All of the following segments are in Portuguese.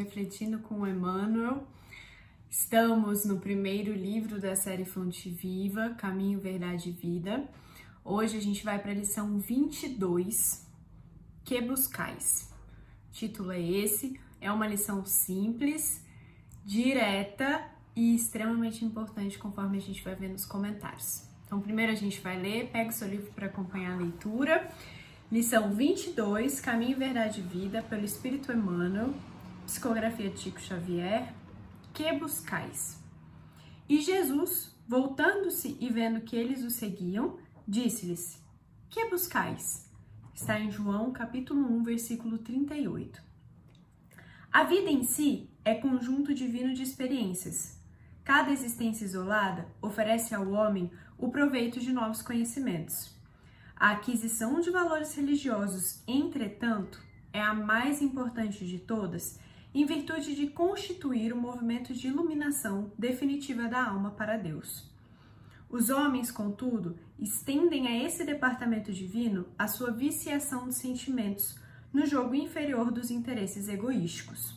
Refletindo com Emmanuel. Estamos no primeiro livro da série Fonte Viva, Caminho, Verdade e Vida. Hoje a gente vai para a lição 22, Que buscais? O título é esse, é uma lição simples, direta e extremamente importante conforme a gente vai ver nos comentários. Então primeiro a gente vai ler, pega o seu livro para acompanhar a leitura. Lição 22, Caminho, Verdade e Vida, pelo Espírito Emmanuel, psicografia de Chico Xavier. Que buscais? E Jesus, voltando-se e vendo que eles o seguiam, disse-lhes: Que buscais? Está em João, capítulo 1, versículo 38. A vida em si é conjunto divino de experiências. Cada existência isolada oferece ao homem o proveito de novos conhecimentos. A aquisição de valores religiosos, entretanto, é a mais importante de todas, em virtude de constituir um movimento de iluminação definitiva da alma para Deus. Os homens, contudo, estendem a esse departamento divino a sua viciação de sentimentos no jogo inferior dos interesses egoísticos.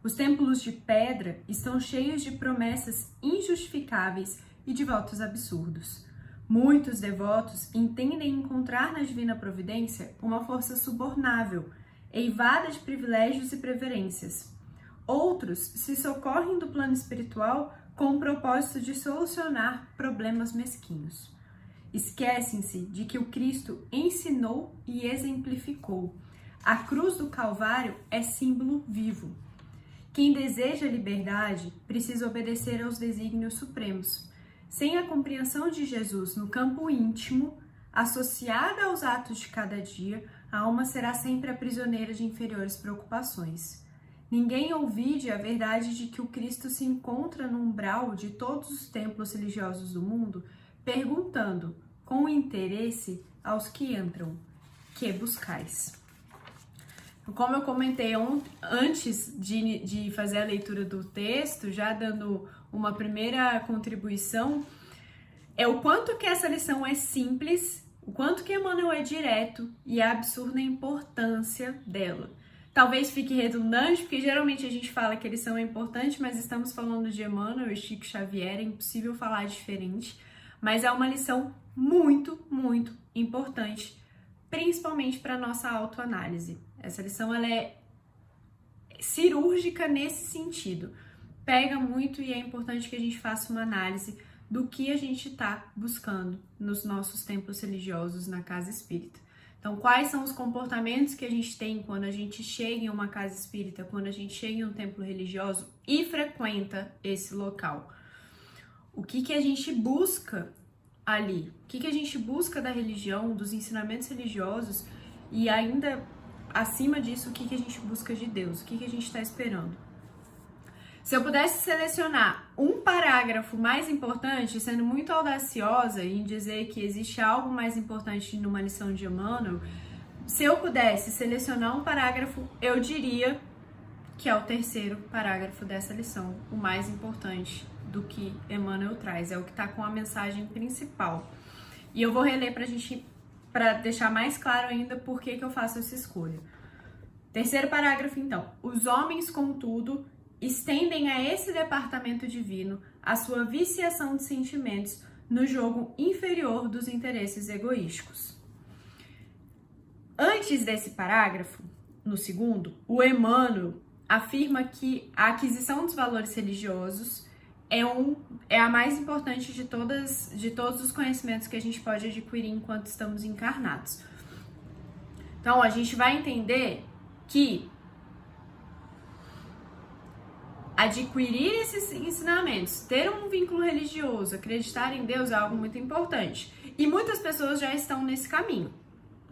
Os templos de pedra estão cheios de promessas injustificáveis e de votos absurdos. Muitos devotos entendem encontrar na divina providência uma força subornável, eivada de privilégios e preferências. Outros se socorrem do plano espiritual com o propósito de solucionar problemas mesquinhos. Esquecem-se de que o Cristo ensinou e exemplificou. A cruz do Calvário é símbolo vivo. Quem deseja liberdade precisa obedecer aos desígnios supremos. Sem a compreensão de Jesus no campo íntimo, associada aos atos de cada dia, a alma será sempre a prisioneira de inferiores preocupações. Ninguém ouvide a verdade de que o Cristo se encontra no umbral de todos os templos religiosos do mundo, perguntando, com interesse, aos que entram: Que buscais? Como eu comentei antes de fazer a leitura do texto, já dando uma primeira contribuição, é o quanto que essa lição é simples, o quanto que Emmanuel é direto e a absurda importância dela. Talvez fique redundante, porque geralmente a gente fala que a lição é importante, mas estamos falando de Emmanuel e Chico Xavier, é impossível falar diferente, mas é uma lição muito, muito importante, principalmente para a nossa autoanálise. Essa lição ela é cirúrgica nesse sentido. Pega muito e é importante que a gente faça uma análise do que a gente está buscando nos nossos templos religiosos na casa espírita. Então, quais são os comportamentos que a gente tem quando a gente chega em uma casa espírita, quando a gente chega em um templo religioso e frequenta esse local? O que a gente busca ali? O que a gente busca da religião, dos ensinamentos religiosos e ainda acima disso, o que a gente busca de Deus? O que a gente está esperando? Se eu pudesse selecionar um parágrafo mais importante, sendo muito audaciosa em dizer que existe algo mais importante numa lição de Emmanuel, se eu pudesse selecionar um parágrafo, eu diria que é o terceiro parágrafo dessa lição, o mais importante do que Emmanuel traz, é o que está com a mensagem principal. E eu vou reler para deixar mais claro ainda por que eu faço essa escolha. Terceiro parágrafo, então. Os homens, contudo, estendem a esse departamento divino a sua viciação de sentimentos no jogo inferior dos interesses egoísticos. Antes desse parágrafo, no segundo, o Emmanuel afirma que a aquisição dos valores religiosos é a mais importante de todos os conhecimentos que a gente pode adquirir enquanto estamos encarnados. Então, a gente vai entender que adquirir esses ensinamentos, ter um vínculo religioso, acreditar em Deus é algo muito importante. E muitas pessoas já estão nesse caminho,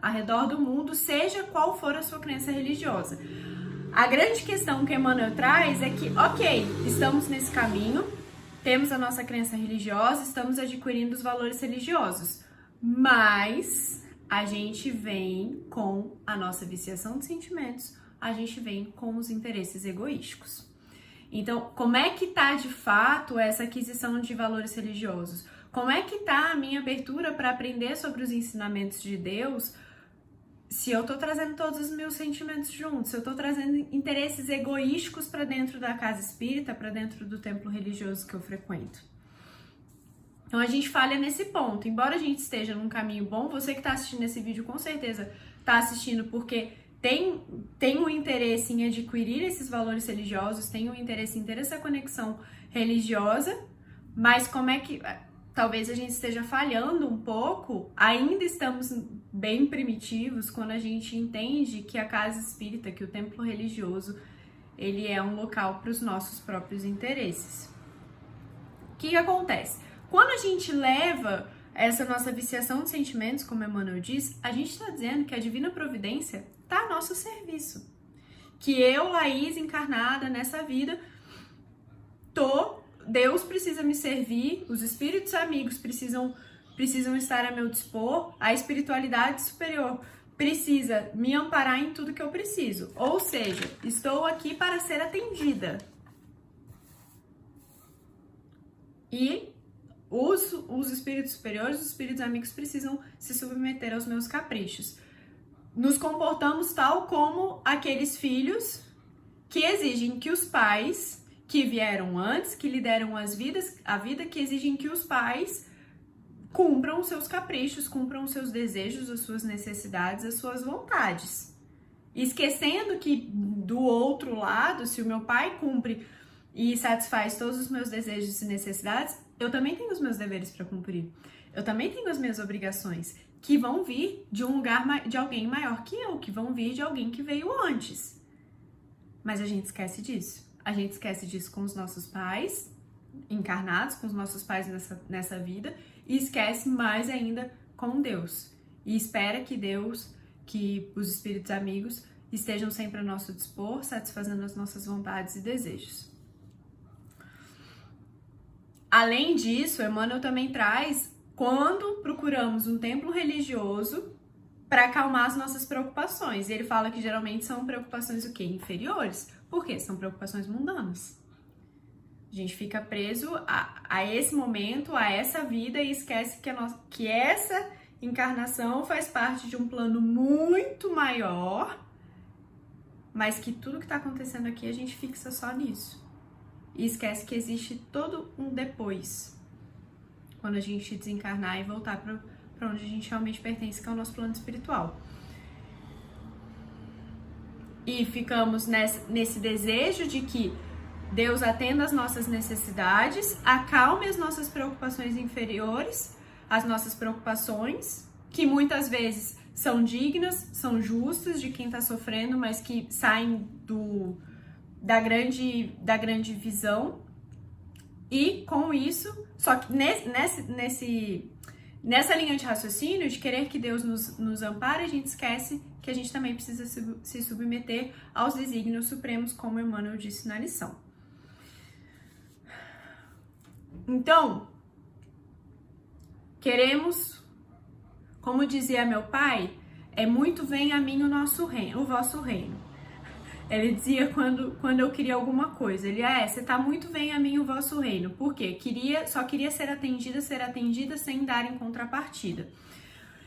ao redor do mundo, seja qual for a sua crença religiosa. A grande questão que Emmanuel traz é que, ok, estamos nesse caminho, temos a nossa crença religiosa, estamos adquirindo os valores religiosos, mas a gente vem com a nossa viciação de sentimentos, a gente vem com os interesses egoísticos. Então, como é que tá de fato essa aquisição de valores religiosos? Como é que tá a minha abertura para aprender sobre os ensinamentos de Deus se eu tô trazendo todos os meus sentimentos juntos, se eu tô trazendo interesses egoísticos para dentro da casa espírita, para dentro do templo religioso que eu frequento. Então a gente falha nesse ponto. Embora a gente esteja num caminho bom, você que tá assistindo esse vídeo com certeza tá assistindo porque tem um interesse em adquirir esses valores religiosos, tem um interesse em ter essa conexão religiosa, mas como é que talvez a gente esteja falhando um pouco, ainda estamos bem primitivos quando a gente entende que a casa espírita, que o templo religioso, ele é um local para os nossos próprios interesses. O que acontece? Quando a gente leva essa nossa viciação de sentimentos, como Emmanuel diz, a gente está dizendo que a divina providência está a nosso serviço. Que eu, Laís, encarnada nessa vida, Deus precisa me servir, os espíritos amigos precisam estar a meu dispor, a espiritualidade superior precisa me amparar em tudo que eu preciso. Ou seja, estou aqui para ser atendida. E os espíritos superiores, os espíritos amigos precisam se submeter aos meus caprichos. Nos comportamos tal como aqueles filhos que exigem que os pais que vieram antes, que lhe deram a vida, que exigem que os pais cumpram os seus caprichos, cumpram os seus desejos, as suas necessidades, as suas vontades. Esquecendo que do outro lado, se o meu pai cumpre e satisfaz todos os meus desejos e necessidades, eu também tenho os meus deveres para cumprir. Eu também tenho as minhas obrigações, que vão vir de um lugar de alguém maior que eu, que vão vir de alguém que veio antes. Mas a gente esquece disso. A gente esquece disso com os nossos pais encarnados, com os nossos pais nessa vida, e esquece mais ainda com Deus. E espera que Deus, que os espíritos amigos estejam sempre a nosso dispor, satisfazendo as nossas vontades e desejos. Além disso, Emmanuel também traz quando procuramos um templo religioso para acalmar as nossas preocupações. E ele fala que geralmente são preocupações o quê? Inferiores. Por quê? São preocupações mundanas. A gente fica preso a esse momento, a essa vida e esquece que essa encarnação faz parte de um plano muito maior, mas que tudo que está acontecendo aqui a gente fixa só nisso. E esquece que existe todo um depois, quando a gente desencarnar e voltar para onde a gente realmente pertence, que é o nosso plano espiritual. E ficamos nesse desejo de que Deus atenda às nossas necessidades, acalme as nossas preocupações inferiores, as nossas preocupações, que muitas vezes são dignas, são justas de quem está sofrendo, mas que saem da grande visão. E com isso, só que nessa linha de raciocínio, de querer que Deus nos ampare, a gente esquece que a gente também precisa se submeter aos desígnios supremos, como Emmanuel disse na lição. Então, queremos, como dizia meu pai, muito venha a mim o vosso reino. Ele dizia quando eu queria alguma coisa, ele, você tá muito bem a mim o vosso reino. Por quê? Só queria ser atendida sem dar em contrapartida.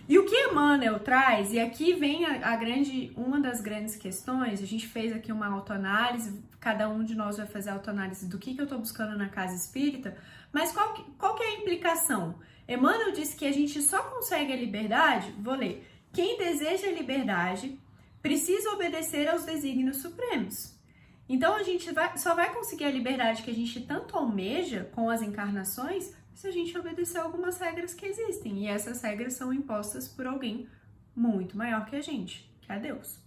E o que Emmanuel traz, e aqui vem uma das grandes questões, a gente fez aqui uma autoanálise, cada um de nós vai fazer a autoanálise do que eu tô buscando na casa espírita, mas qual que é a implicação? Emmanuel disse que a gente só consegue a liberdade, vou ler, quem deseja a liberdade precisa obedecer aos desígnios supremos. Então a gente só vai conseguir a liberdade que a gente tanto almeja com as encarnações se a gente obedecer algumas regras que existem. E essas regras são impostas por alguém muito maior que a gente, que é Deus.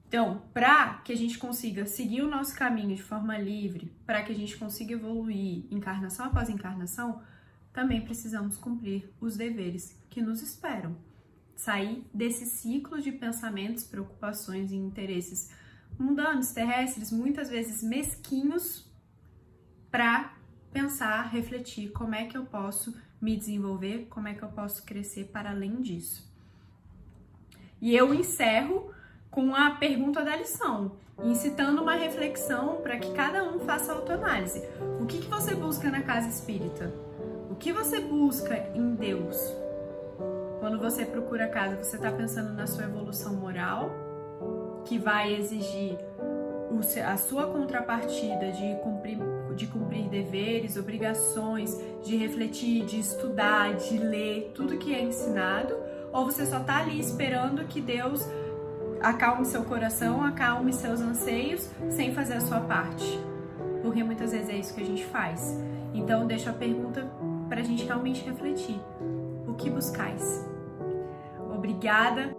Então, para que a gente consiga seguir o nosso caminho de forma livre, para que a gente consiga evoluir encarnação após encarnação, também precisamos cumprir os deveres que nos esperam. Sair desse ciclo de pensamentos, preocupações e interesses mundanos, terrestres, muitas vezes mesquinhos, para pensar, refletir como é que eu posso me desenvolver, como é que eu posso crescer para além disso. E eu encerro com a pergunta da lição, incitando uma reflexão para que cada um faça autoanálise. O que você busca na casa espírita? O que você busca em Deus? Quando você procura casa, você está pensando na sua evolução moral, que vai exigir a sua contrapartida de cumprir deveres, obrigações, de refletir, de estudar, de ler, tudo que é ensinado, ou você só está ali esperando que Deus acalme seu coração, acalme seus anseios, sem fazer a sua parte? Porque muitas vezes é isso que a gente faz. Então, deixo a pergunta para a gente realmente refletir. O que buscais? Obrigada!